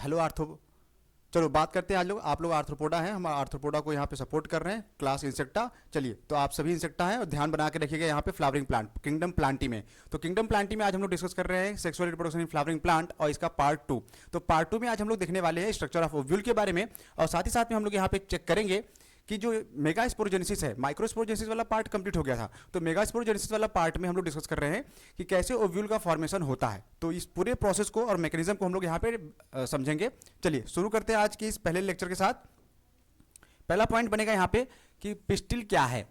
Hello ortho. चलो बात करते हैं आज लोग, आप लोग आर्थ्रोपोडा हैं, हम आर्थ्रोपोडा को यहाँ पे सपोर्ट कर रहे हैं, क्लास इंसेक्टा। चलिए तो आप सभी इंसेक्टा हैं और ध्यान बना के रखिएगा यहाँ पे फ्लावरिंग प्लांट किंगडम प्लांटी में। तो किंगडम प्लांटी में आज हम लोग डिस्कस कर रहे हैं sexual reproduction in flowering plant और इसका पार्ट 2। तो पार्ट 2 में आज हम लोग देखने वाले हैं स्ट्रक्चर ऑफ ओव्यूल के बारे में, और साथ ही साथ में हम लोग यहाँ पे चेक करेंगे कि जो मेगास्पोरोजेनेसिस है, माइक्रोस्पोरोजेनेसिस वाला पार्ट कंप्लीट हो गया था, तो मेगास्पोरोजेनेसिस वाला पार्ट में हम लोग डिस्कस कर रहे हैं कि कैसे ओव्यूल का फॉर्मेशन होता है। तो इस पूरे प्रोसेस को और मैकेनिज्म को हम लोग यहाँ पे समझेंगे। चलिए शुरू करते हैं आज के इस पहले लेक्चर के साथ। पहला पॉइंट बनेगा यहाँ पे कि पिस्टिल क्या है।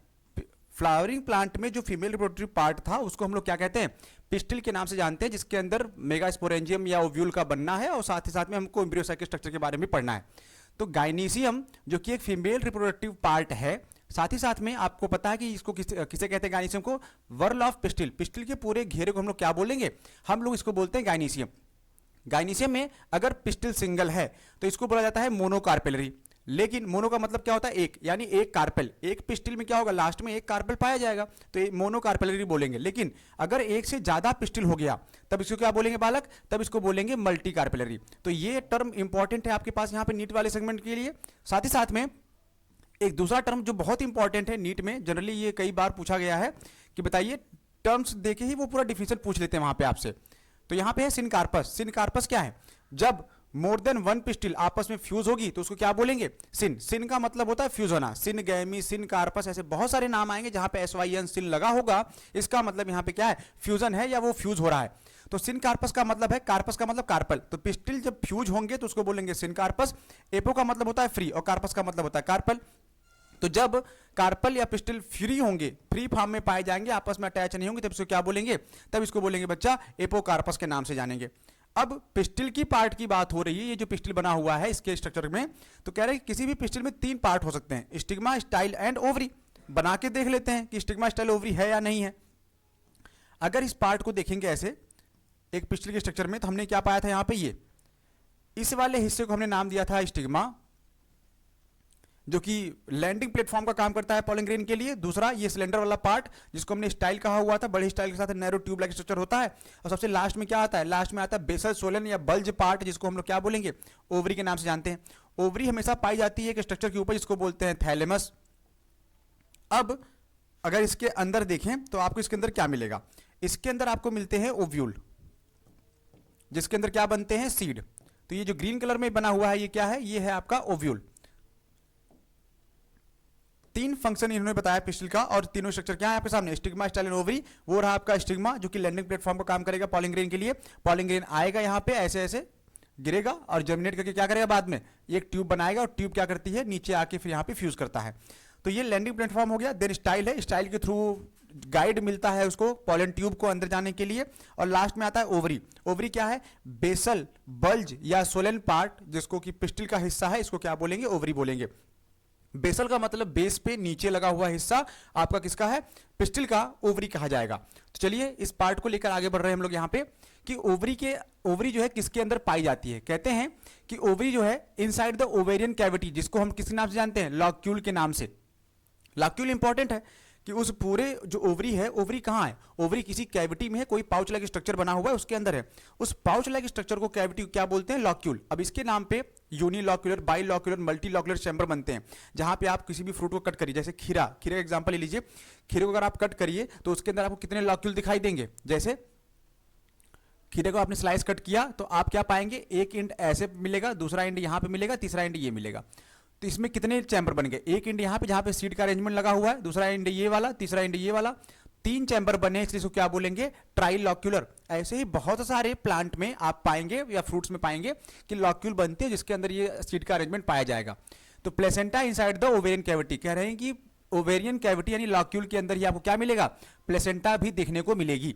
फ्लावरिंग प्लांट में जो फीमेल रिप्रोडक्टिव पार्ट था उसको हम लोग क्या कहते हैं, पिस्टिल के नाम से जानते हैं, जिसके अंदर मेगास्पोरेंजियम या ओव्यूल का बनना है और साथ ही साथ में हमको एम्ब्रियोसाइकिक स्ट्रक्चर के बारे में पढ़ना है। तो गाइनीसियम जो कि एक फीमेल रिप्रोडक्टिव पार्ट है, साथ ही साथ में आपको पता है कि इसको किसे कहते हैं, गाइनीसियम को वर्ल ऑफ पिस्टिल। पिस्टिल के पूरे घेरे को हम लोग क्या बोलेंगे, हम लोग इसको बोलते हैं गाइनीसियम। गाइनीसियम में अगर पिस्टिल सिंगल है तो इसको बोला जाता है मोनोकार्पेलरी। लेकिन मोनो का मतलब क्या होता है, एक, यानी एक कार्पेल, एक पिस्टिल में क्या होगा, लास्ट में एक कार्पेल पाया जाएगा, तो ये मोनोकार्पेलरी बोलेंगे। लेकिन अगर एक से ज्यादा पिस्टिल हो गया तब इसको क्या बोलेंगे बालक, तब इसको बोलेंगे मल्टी कार्पेलरी। तो ये टर्म इंपॉर्टेंट है आपके पास यहाँ पे नीट वाले सेगमेंट के लिए। साथ ही साथ में एक दूसरा टर्म जो बहुत इंपॉर्टेंट है नीट में, जनरली ये कई बार पूछा गया है कि बताइए, टर्म्स देखे ही वो पूरा डिफिनेशन पूछ लेते हैं वहां पे आपसे। तो यहां पे है सिनकार्पस। सिनकार्पस क्या है, जब मोर देन वन पिस्टिल आपस में फ्यूज होगी तो उसको क्या बोलेंगे, सिन। सिन का मतलब होता है फ्यूज होना, सिन गैमी, सिन कार्पस, ऐसे बहुत सारे नाम आएंगे जहां पे SYN सिन लगा होगा, इसका मतलब यहां पे क्या है, फ्यूजन है या वो फ्यूज हो रहा है। तो सिन कार्पस का मतलब है, कार्पस का मतलब कार्पल, तो पिस्टिल जब फ्यूज होंगे तो उसको बोलेंगे सिन कार्पस। एपो का मतलब होता है फ्री और कार्पस का मतलब होता है कार्पल। तो जब कार्पल या पिस्टिल फ्री होंगे, फ्री फॉर्म में पाए जाएंगे, आपस में अटैच नहीं होंगे, तब इसको क्या बोलेंगे, तब इसको बोलेंगे बच्चा एपोकार्पस के नाम से जानेंगे। अब पिस्टिल की पार्ट की बात हो रही है, ये जो पिस्टिल बना हुआ है इसके स्ट्रक्चर में, तो कह रहे हैं किसी भी पिस्टिल में 3 पार्ट हो सकते हैं, स्टिग्मा, स्टाइल एंड ओवरी। बना के देख लेते हैं कि स्टिग्मा, स्टाइल, ओवरी है या नहीं है। अगर इस पार्ट को देखेंगे ऐसे एक पिस्टिल के स्ट्रक्चर में, तो हमने क्या पाया था यहाँ पे, ये इस वाले हिस्से को हमने नाम दिया था स्टिग्मा, जो कि लैंडिंग प्लेटफॉर्म का काम करता है पॉलन ग्रेन के लिए। दूसरा ये सिलेंडर वाला पार्ट जिसको हमने स्टाइल कहा हुआ था, बड़े स्टाइल के साथ नैरो ट्यूब लाइक स्ट्रक्चर होता है। और सबसे लास्ट में क्या आता है, लास्ट में आता है बेसल सोलन या बल्ज पार्ट, जिसको हम लोग क्या बोलेंगे, ओवरी के नाम से जानते हैं। ओवरी हमेशा पाई जाती है एक स्ट्रक्चर के ऊपर जिसको बोलते हैं थैलेमस। अब अगर इसके अंदर देखें तो आपको इसके अंदर क्या मिलेगा, इसके अंदर आपको मिलते हैं ओव्यूल, जिसके अंदर क्या बनते हैं, सीड। तो ये जो ग्रीन कलर में बना हुआ है ये क्या है, ये है आपका ओव्यूल। 3 फंक्शन इन्होंने बताया पिस्टिल का, और तीनों स्ट्रक्चर क्या है यहाँ पे सामने, स्टिग्मा, स्टाइल एंड ओवरी। वो रहा आपका स्टिग्मा जो कि लैंडिंग प्लेटफॉर्म का काम करेगा पॉलन ग्रेन के लिए। पॉलन ग्रेन आएगा यहाँ पे ऐसे ऐसे गिरेगा और जर्मिनेट करके क्या करेगा, बाद में एक ट्यूब बनाएगा, और ट्यूब क्या करती है, नीचे आके फिर यहाँ पे फ्यूज करता है। तो ये लैंडिंग प्लेटफॉर्म हो गया। देन स्टाइल है, स्टाइल के थ्रू गाइड मिलता है उसको पॉलन ट्यूब को अंदर जाने के लिए। और लास्ट में आता है ओवरी। ओवरी क्या है, बेसल, बल्ज या सोलन पार्ट, जिसको कि पिस्टिल का हिस्सा है, इसको क्या बोलेंगे, ओवरी बोलेंगे। बेसल का मतलब बेस पे नीचे लगा हुआ हिस्सा आपका किसका है, पिस्टिल का, ओवरी कहा जाएगा। तो चलिए इस पार्ट को लेकर आगे बढ़ रहे हैं हम लोग यहाँ पे कि ओवरी जो है किसके अंदर पाई जाती है। कहते हैं कि ओवरी जो है इनसाइड द ओवेरियन कैविटी, जिसको हम किस नाम से जानते हैं, लॉक्यूल के नाम से। लॉक्यूल इंपॉर्टेंट है कि उस पूरे जो ओवरी है, ओवरी कहाँ है, ओवरी किसी कैविटी में है, कोई पाउच लाइक स्ट्रक्चर बना हुआ है उसके अंदर है। उस पाउच लाइक स्ट्रक्चर को कैविटी क्या बोलते हैं, लॉक्यूल। अब इसके नाम पे यूनिलॉक्यूलर, बाइलॉक्यूलर, मल्टीलॉक्यूलर चैम्बर बनते हैं, जहां पे आप किसी भी फ्रूट को कट करिए, जैसे खीरा का एग्जांपल ले लीजिए। खीरे को अगर आप कट करिए तो उसके अंदर आपको कितने लॉक्यूल दिखाई देंगे, जैसे खीरे को आपने स्लाइस कट किया तो आप क्या पाएंगे, एक एंड ऐसे मिलेगा, दूसरा एंड यहां पे मिलेगा, तीसरा एंड ये मिलेगा। तो इसमें कितने चैम्बर बन गए, एक एंड यहाँ पे जहां पे सीड का अरेंजमेंट लगा हुआ है, दूसरा एंड ये वाला, तीसरा एंड ये वाला, 3 चैम्बर बने, इसलिए इसको क्या बोलेंगे, ट्राइलॉक्यूलर। ऐसे ही बहुत सारे प्लांट में आप पाएंगे या फ्रूट्स में पाएंगे कि लॉक्यूल बनते हैं जिसके अंदर ये सीड का अरेंजमेंट पाया जाएगा। तो placenta inside the ovarian cavity, कह रहे हैं कि ओवेरियन कैविटी यानी लॉक्यूल के अंदर ही आपको क्या मिलेगा, प्लेसेंटा भी देखने को मिलेगी।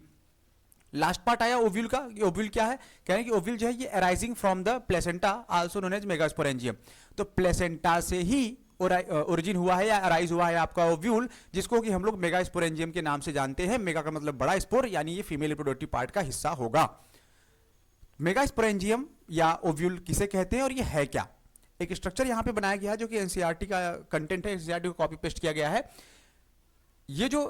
लास्ट पार्ट आया ओव्यूल का। ओव्यूल क्या है, कह रहे हैं कि ओव्यूल जो है ये arising from the placenta, also known as megasporangium. तो प्लेसेंटा से ही ओरिजिन हुआ है या अराइज हुआ है आपका ओव्यूल, जिसको कि हम लोग मेगास्पोरेंजियम के नाम से जानते हैं। मेगा का मतलब बड़ा, स्पोर यानी ये फीमेल रिप्रोडक्टिव पार्ट का हिस्सा होगा। मेगास्पोरेंजियम या ओव्यूल किसे कहते हैं और ये है क्या। एक स्ट्रक्चर यहां पे बनाया गया है जो कि एनसीईआरटी का कंटेंट है, एनसीईआरटी को कॉपी पेस्ट किया गया है। ये जो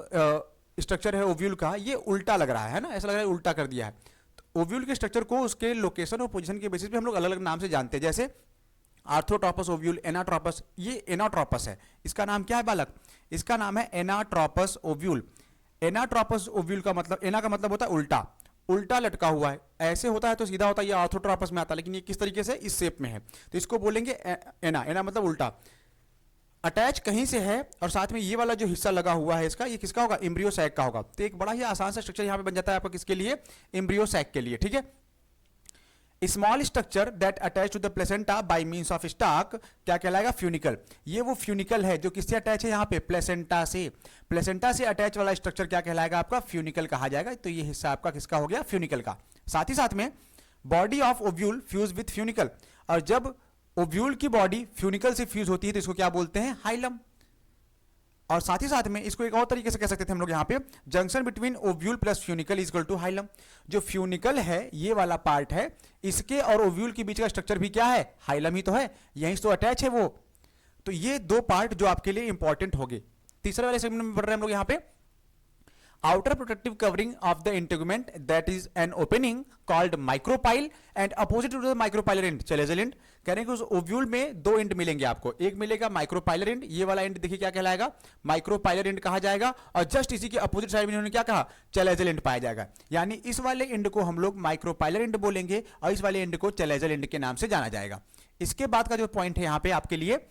स्ट्रक्चर है ओव्यूल का, ये उल्टा लग रहा है ना, ऐसा लग रहा है उल्टा कर दिया है। तो ओव्यूल के स्ट्रक्चर को उसके लोकेशन और पोजीशन के बेसिस पे हम लोग अलग अलग नाम से जानते हैं, जैसे आर्थ्रोट्रोपस ओव्यूल, एनाट्रोपस। ये एनाट्रोपस है, इसका नाम क्या है बालक? इसका नाम है एनाट्रोपस ओव्यूल। एनाट्रोपस ओव्यूल का मतलब, एना का मतलब होता है उल्टा, उल्टा लटका हुआ है। ऐसे होता है तो सीधा होता है, ये आर्थ्रोट्रोपस में आता है, लेकिन ये किस तरीके से, इस शेप में है, तो इसको बोलेंगे एना। एना मतलब उल्टा, अटैच कहीं से है, और साथ में ये वाला जो हिस्सा लगा हुआ है इसका, ये किसका होगा? एम्ब्रियो सैक का होगा। तो एक बड़ा ही आसान सा स्ट्रक्चर यहाँ पे बन जाता है आपका, किसके लिए? एम्ब्रियो सैक के लिए, ठीक है। Small structure that attach to the placenta by means of stalk क्या कहलाएगा? फ्यूनिकल। ये वो फ्यूनिकल है जो किससे अटैच है? यहाँ पे प्लेसेंटा से। प्लेसेंटा से अटैच वाला स्ट्रक्चर क्या कहलाएगा? आपका फ्यूनिकल कहा जाएगा। तो ये हिस्सा आपका किसका हो गया? फ्यूनिकल का। साथ ही साथ में body of ovule fuse with funicle, और जब ओव्यूल की बॉडी फ्यूनिकल से फ्यूज होती है तो इसको क्या बोलते हैं? हाइलम। और साथ ही साथ में इसको एक और तरीके से कह सकते थे हम लोग यहाँ पे, junction between ovule plus funicle is equal to hilum. जो फ्यूनिकल है, ये वाला पार्ट है, इसके और ओव्यूल के बीच का स्ट्रक्चर भी क्या है? हाइलम ही तो है, यहीं तो अटैच है वो। तो ये दो पार्ट जो आपके लिए इंपॉर्टेंट हो गए। तीसरे वाले सेगमेंट में पढ़ रहे हैं हम लोग यहाँ पे, outer protective covering of the integument that is an opening called micropyle and opposite to the micropylar end chalazal end। कह रहे हैं कि उस ओव्यूल में दो एंड मिलेंगे आपको, एक मिलेगा माइक्रोपाइलर एंड, ये वाला एंड देखिए क्या कहलाएगा? माइक्रोपाइलर एंड कहा जाएगा, और जस्ट इसी के अपोजिट साइड में इन्होंने क्या कहा? चैलेजल एंड पाया जाएगा। यानी इस वाले एंड को हम लोग माइक्रोपाइलर एंड बोलेंगे और इस वाले एंड को चैलेजल एंड के नाम से जाना जाएगा। इसके बाद का जो पॉइंट है यहाँ पे आपके लिए,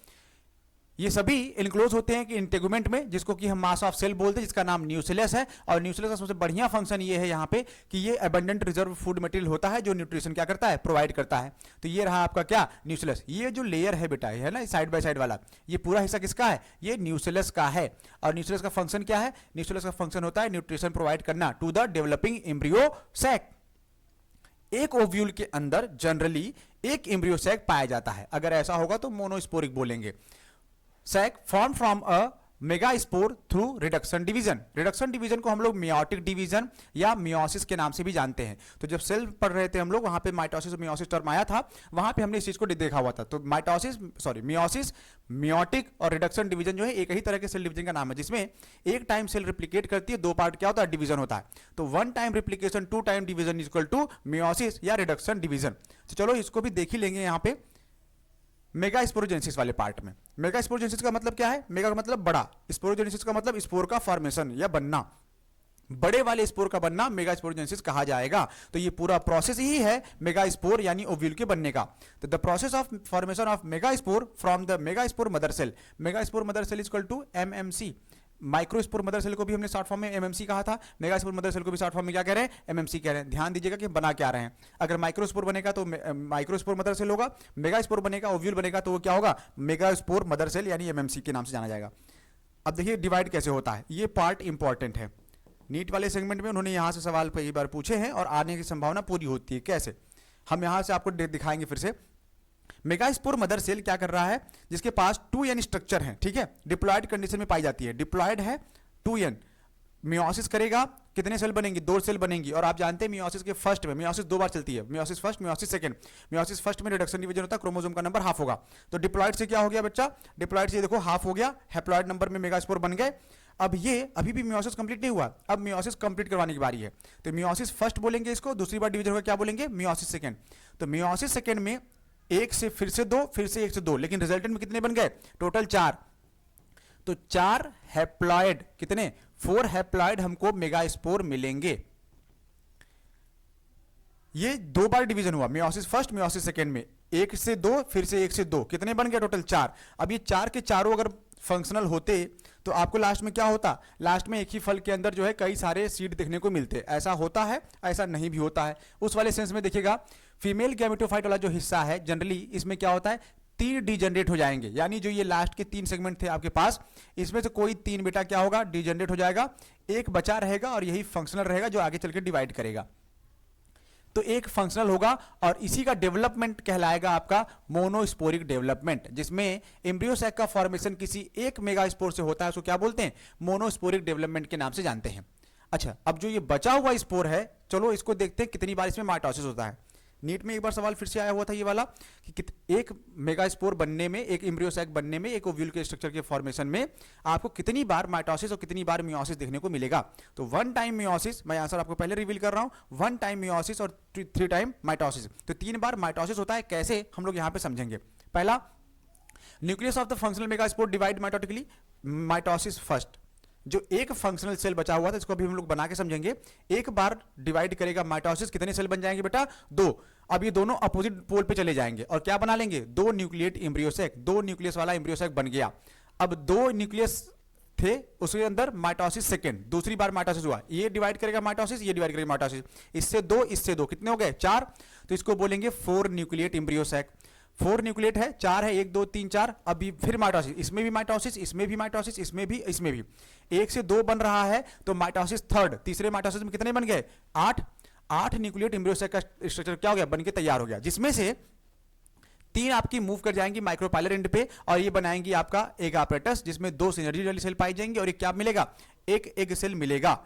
ये सभी इनक्लोज होते हैं कि इंटेगुमेंट में, जिसको कि हम मास ऑफ सेल बोलते हैं, जिसका नाम न्यूक्लियस है। और न्यूक्लियस का सबसे बढ़िया फंक्शन ये है यहाँ पे कि ये अबंडेंट रिजर्व फूड मटेरियल होता है जो न्यूट्रिशन क्या करता है? प्रोवाइड करता है। तो ये रहा आपका क्या? न्यूक्लियस। ये जो लेयर है बेटा, है ना साइड बाय साइड वाला, ये पूरा हिस्सा किसका है? ये न्यूक्लियस का है। और न्यूक्लियस का फंक्शन क्या है? न्यूक्लियस का फंक्शन होता है न्यूट्रिशन प्रोवाइड करना to the developing embryo sac. एक ओव्यूल के अंदर जनरली एक एम्ब्रियो सैक पाया जाता है। अगर ऐसा होगा तो मोनोस्पोरिक बोलेंगे। Sac form from a megaspore through reduction division. Reduction division को हम लोग मियोटिक डिवीजन या मियोसिस के नाम से भी जानते हैं। तो जब सेल पढ़ रहे थे हम लोग, वहां पे माइटोसिस और मियोसिस टर्म आया था, वहां पे हमने इस चीज को देखा हुआ था। तो मियोसिस, मियोटिक और रिडक्शन डिवीजन जो है एक ही तरह के सेल डिवीजन का नाम है, जिसमें एक टाइम सेल रिप्लिकेट करती है, दो पार्ट क्या होता है? डिवीजन होता है। तो one time replication, two time division is equal to meiosis या रिडक्शन डिवीजन। तो चलो इसको भी देख ही लेंगे यहाँ पे मेगा स्पोरोजेनेसिस वाले पार्ट में। मेगा स्पोरोजेनेसिस का मतलब क्या है? मेगा का मतलब बड़ा, स्पोरोजेनेसिस का मतलब स्पोर का फॉर्मेशन या बनना, बड़े वाले स्पोर का बनना मेगा स्पोरोजेनेसिस कहा जाएगा। तो ये पूरा प्रोसेस ही है मेगा स्पोर यानी ओव्यूल के बनने का। तो the process of formation of megaspore from the megaspore mother cell. Megaspore mother cell is equal to MMC. Microspore mother cell को भी हमने शॉर्ट फॉर्म में एमएमसी कहा था, मेगास्पोर मदर सेल को भी शॉर्ट फॉर्म में क्या कह रहे हैं? एमएमसी कह रहे हैं। ध्यान दीजिएगा कि बना क्या रहे हैं। अगर माइक्रोस्पोर बनेगा तो माइक्रोस्पोर मदर सेल होगा, मेगास्पोर बनेगा, ओव्यूल बनेगा तो वो क्या होगा? मेगास्पोर मदर सेल यानी एमएमसी के नाम से जाना जाएगा। अब देखिए डिवाइड कैसे होता है, ये पार्ट इंपॉर्टेंट है। नीट वाले सेगमेंट में उन्होंने यहां से सवाल कई बार पूछे हैं और आने की संभावना पूरी होती है। कैसे? हम यहां से आपको दिखाएंगे फिर से। मेगास्पोर मदर सेल क्या कर रहा है? जिसके पास 2n स्ट्रक्चर है, ठीक है, डिप्लॉयड कंडीशन में पाई जाती है। डिप्लॉयड है 2n, मियोसिस करेगा, कितने सेल बनेंगी? 2 सेल बनेंगी। और आप जानते हैं मियोसिस के फर्स्ट में, मियोसिस 2 बार चलती है, meiosis first, meiosis second. Meiosis first में रिडक्शन डिवीजन होता है, क्रोमोसोम का नंबर हाफ होगा। तो डिप्लॉयड से क्या हो गया बच्चा? डिप्लॉयड से देखो हाफ हो गया, हैप्लॉयड नंबर में मेगास्पोर बन गए। अब ये अभी भी मियोसिस कंप्लीट नहीं हुआ, अब मियोसिस कंप्लीट करवाने की बारी है। तो मियोसिस फर्स्ट बोलेंगे इसको, दूसरी बार डिवीजन होगा क्या बोलेंगे? Meiosis second. तो मियोसिस सेकंड में एक से फिर से 2, फिर से 1 से 2, लेकिन रिजल्टेंट में कितने बन गए? टोटल 4। तो 4 हैप्लॉयड, कितने? 4 हैप्लॉयड हमको मेगास्पोर मिलेंगे। ये 2 बार डिवीजन हुआ, मियोसिस फर्स्ट, मियोसिस सेकंड में, 1 से 2, फिर से 1 से 2, कितने बन गए? टोटल 4। अब ये 4 के चारों अगर फंक्शनल होते तो आपको लास्ट में क्या होता? लास्ट में एक ही फल के अंदर जो है कई सारे सीड देखने को मिलते। ऐसा होता है, ऐसा नहीं भी होता है। उस वाले सेंस में देखिएगा, फीमेल गैमेटोफाइट वाला जो हिस्सा है जनरली इसमें क्या होता है? 3 डीजनरेट हो जाएंगे। यानी जो ये लास्ट के 3 सेगमेंट थे आपके पास, इसमें से कोई 3 बेटा क्या होगा? डीजनरेट हो जाएगा, एक बचा रहेगा और यही फंक्शनल रहेगा जो आगे चल के डिवाइड करेगा। तो एक फंक्शनल होगा और इसी का डेवलपमेंट कहलाएगा आपका मोनोस्पोरिक डेवलपमेंट, जिसमें एम्ब्रियो सैक का फॉर्मेशन किसी एक मेगास्पोर से होता है। उसको क्या बोलते हैं? मोनोस्पोरिक डेवलपमेंट के नाम से जानते हैं। अच्छा, अब जो ये बचा हुआ स्पोर है, चलो इसको देखते हैं कितनी बार इसमें माइटोसिस होता है। नीट में एक बार सवाल फिर से आया हुआ था ये वाला कि एक मेगास्पोर बनने में, एक एम्ब्रियो सैक बनने में, एक ओव्यूल के स्ट्रक्चर के फॉर्मेशन में आपको कितनी बार माइटोसिस और कितनी बार मियोसिस देखने को मिलेगा। तो 1 टाइम मियोसिस, मैं आंसर आपको पहले रिवील कर रहा हूं, 1 टाइम मियोसिस और 3 टाइम माइटोसिस। तो 3 बार माइटोसिस होता है, कैसे हम लोग यहां पे समझेंगे। पहला, nucleus of the functional megaspore divide mitotically, mitosis first. जो एक फंक्शनल सेल बचा हुआ था इसको अभी हम लोग बना के समझेंगे। एक बार डिवाइड करेगा माइटोसिस, कितने सेल बन जाएंगे बेटा, 2। अब ये दोनों अपोजिट पोल पे चले जाएंगे और क्या बना लेंगे, 2 न्यूक्लिएट एम्ब्रियो सैक, 2 न्यूक्लियस वाला एम्ब्रियो सैक बन गया। अब 2 न्यूक्लियस थे, उसके अंदर माइटोसिस सेकंड, दूसरी बार माइटोसिस हुआ, ये डिवाइड करेगा माइटोसिस, ये डिवाइड करेगा माइटोसिस, इससे 2 इससे 2, कितने हो गए, 4। तो इसको बोलेंगे 4 न्यूक्लिएट एम्ब्रियो सैक। 4 न्यूक्लिएट है, 4 है, 1 2 3 4। अभी फिर माइटोसिस, इसमें भी माइटोसिस, इसमें भी माइटोसिस, इसमें भी, इसमें भी, 1 से 2 बन रहा है। तो माइटोसिस थर्ड, तीसरे माइटोसिस में कितने बन गए, 8 न्यूक्लिएट एम्ब्रियो सैक का स्ट्रक्चर क्या हो गया, बनके तैयार हो गया, जिसमें से 3 आपकी मूव कर जाएंगी माइक्रोपाइलर एंड पे और ये बनाएंगी आपका एग apparatus, जिसमें 2 सिनर्जी वाली सेल पाई जाएंगी और एक क्या मिलेगा, एक एग सेल मिलेगा।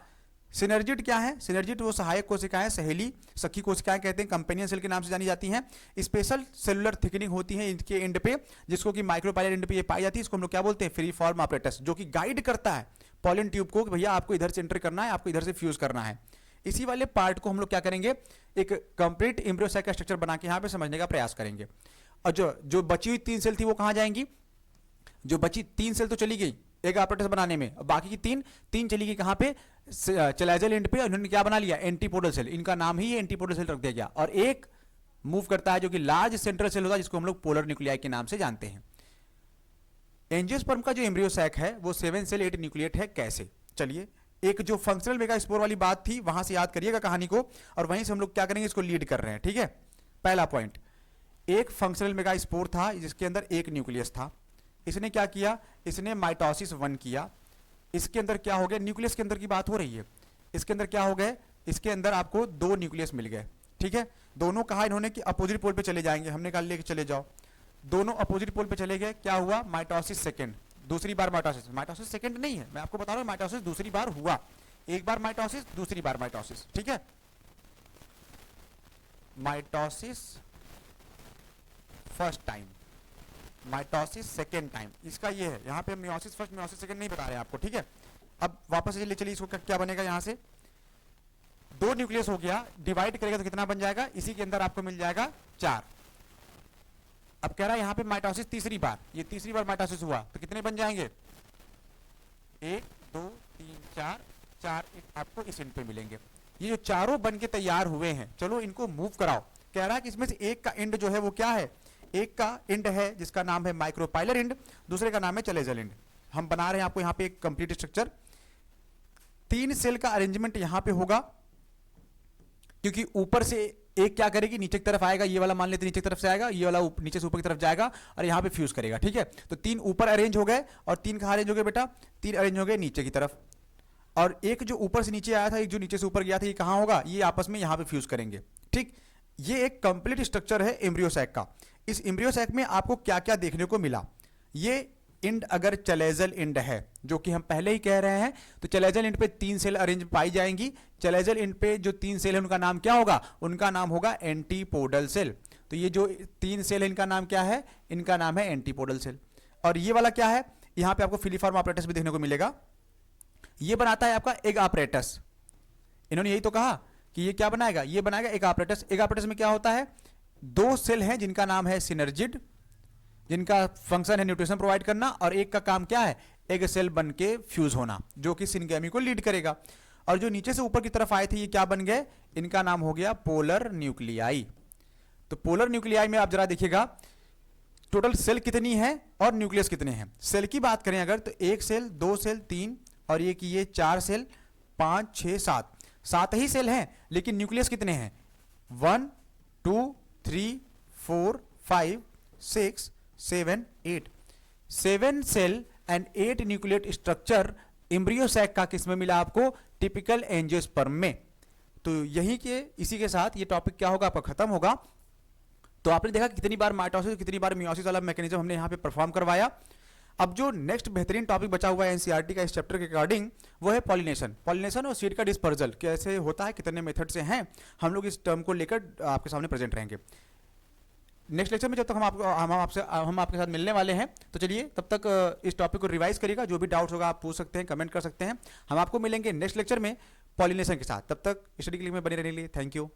सिनर्जिड क्या है, सिनर्जिड वो सहायक कोशिकाएं, सहेली सखी कोशिकाएं कहते हैं, कंपेनियन सेल के नाम से जानी जाती हैं। स्पेशल सेलुलर थिकनिंग होती है इनके एंड पे, जिसको कि माइक्रोपाइलर एंड पे ये पाई जाती है। इसको हम लोग क्या बोलते हैं, फ्री फॉर्म apparatus, जो कि गाइड करता है पॉलन ट्यूब को कि भैया आपको इधर से एंटर करना है, आपको इधर से फ्यूज करना है। इसी वाले पार्ट को हम लोग क्या करेंगे, एक कंप्लीट एम्ब्रियो सैक का स्ट्रक्चर बना के यहाँ पे समझने का प्रयास करेंगे। और जो बची हुई 3 सेल थी वो कहाँ जाएंगी, जो बची 3 सेल तो चली गई एक apparatus बनाने में, बाकी की 3 चली गई कहाँ पे, चलाइजल एंड पे। उन्होंने क्या बना लिया, एंटीपोडल सेल, इनका नाम ही एंटीपोडल सेल रख दिया गया। और एक मूव करता है जो कि लार्ज सेंट्रल सेल होता है, जिसको हम लोग पोलर न्यूक्लियाई के नाम से जानते हैं। एंजियोस्पर्म का जो एम्ब्रियो सैक है वो 7 सेल 8 न्यूक्लिएट है। कैसे, चलिए एक जो फंक्शनल मेगास्पोर वाली बात थी वहां से याद करिएगा कहानी को, और वहीं से हम लोग क्या करेंगे, इसको लीड कर रहे हैं, ठीक है। पहला पॉइंट, एक फंक्शनल मेगास्पोर था जिसके अंदर एक न्यूक्लियस था। इसने क्या किया, इसने माइटोसिस 1 किया। इसके अंदर क्या हो गया, न्यूक्लियस के अंदर की बात हो रही है, इसके अंदर क्या हो गए, इसके अंदर आपको 2 न्यूक्लियस मिल गए, ठीक है। दोनों कहा इन्होंने कि अपोजिट पोल पे चले जाएंगे, हमने कहा लेके चले जाओ। दोनों अपोजिट पोल पे चले गए, क्या हुआ, माइटोसिस सेकंड, दूसरी बार माइटोसिस। माइटोसिस सेकंड नहीं है, मैं आपको बता रहा हूं माइटोसिस दूसरी बार हुआ, एक बार माइटोसिस, दूसरी बार माइटोसिस, ठीक है। Mitosis first time, mitosis second time, इसका ये है। यहां पे हम मियोसिस फर्स्ट मियोसिस सेकेंड नहीं बता रहे हैं आपको, ठीक है। अब वापस ले चलिए इसको, क्या बनेगा, यहां से 2 न्यूक्लियस हो गया, डिवाइड करेगा तो कितना बन जाएगा, इसी के अंदर आपको मिल जाएगा 4। अब कह रहा है यहां पे माइटोसिस तीसरी बार, ये तीसरी बार माइटोसिस हुआ तो कितने बन जाएंगे, 1 2 3 4, 4 आपको इस एंड पे मिलेंगे। ये जो चारों बन के तैयार हुए हैं, चलो इनको मूव कराओ। कह रहा है कि इसमें से एक का एंड जो है वो क्या है, एक का एंड है जिसका नाम है माइक्रोपाइलर एंड, दूसरे का नाम है चलेजल एंड। हम बना रहे हैं आपको यहाँ पे एक कंप्लीट स्ट्रक्चर। 3 सेल का अरेंजमेंट यहाँ पे होगा, क्योंकि ऊपर से एक क्या करेगी, नीचे की तरफ आएगा, ये वाला मान लेते नीचे की तरफ से आएगा, ये वाला नीचे से ऊपर की तरफ जाएगा और यहाँ पे फ्यूज करेगा, ठीक है। तो 3 ऊपर अरेंज हो गए और 3 कहाँ अरेंज हो गए बेटा, 3 अरेंज हो गए नीचे की तरफ। और एक जो ऊपर से नीचे आया था, एक जो नीचे से ऊपर गया था, ये कहाँ होगा, ये आपस में यहाँ पे फ्यूज करेंगे, ठीक। ये एक कंप्लीट स्ट्रक्चर है एम्ब्रियो सैक का। इस एम्ब्रियो सैक में आपको क्या क्या देखने को मिला, ये इंड अगर चलेजल इंड है, जो कि हम पहले ही कह रहे हैं, तो चलेजल इंड पे 3 सेल अरेंज पाई जाएंगी। चलेजल इंड पे जो 3 सेल है उनका नाम क्या होगा, उनका नाम होगा एंटीपोडल सेल। तो ये जो 3 सेल है इनका नाम क्या है, इनका नाम है एंटीपोडल सेल। और ये वाला क्या है, यहां पे आपको फिलीफॉर्म apparatus भी देखने को मिलेगा। ये बनाता है आपका एग apparatus। इन्होंने यही तो कहा कि ये क्या बनाएगा, ये बनाएगा एग apparatus। एग apparatus में क्या होता है, 2 सेल हैं जिनका नाम है सिनर्जिड, जिनका फंक्शन है न्यूट्रिशन प्रोवाइड करना, और एक का काम क्या है, एग सेल बन के फ्यूज होना, जो कि सिनगैमी को लीड करेगा। और जो नीचे से ऊपर की तरफ आए थे ये क्या बन गए, इनका नाम हो गया पोलर न्यूक्लियाई। तो पोलर न्यूक्लियाई में आप जरा देखिएगा टोटल सेल कितनी है और न्यूक्लियस कितने हैं। सेल की बात करें अगर तो 1 सेल 2 सेल 3 और ये कि ये 4 सेल 5 6 7 ही सेल हैं, लेकिन न्यूक्लियस कितने हैं, 1 2 3 4 5 6 7 8 7 cell and 8 nucleate structure embryo sac का किसमें मिला आपको, टिपिकल एंजियोस्पर्म में। तो यही के इसी के साथ ये टॉपिक क्या होगा आपका खत्म होगा। तो आपने देखा कितनी बार माइटोसिस कितनी बार मियोसिस वाला मैकेनिज्म हमने यहाँ पे परफॉर्म करवाया। अब जो नेक्स्ट बेहतरीन टॉपिक बचा हुआ है एनसीईआरटी का इस चैप्टर के अकॉर्डिंग, वो है पॉलिनेशन और सीड का डिस्पर्जल कैसे होता है, कितने मेथड से हैं, हम लोग इस टर्म को लेकर आपके सामने प्रेजेंट रहेंगे नेक्स्ट लेक्चर में। जब तक हम आपके साथ मिलने वाले हैं, तो चलिए तब तक इस टॉपिक को रिवाइज करिएगा। जो भी डाउट्स होगा आप पूछ सकते हैं, कमेंट कर सकते हैं। हम आपको मिलेंगे नेक्स्ट लेक्चर में पॉलिनेशन के साथ। तब तक स्टडी के लिए में बने रहने के लिए थैंक यू।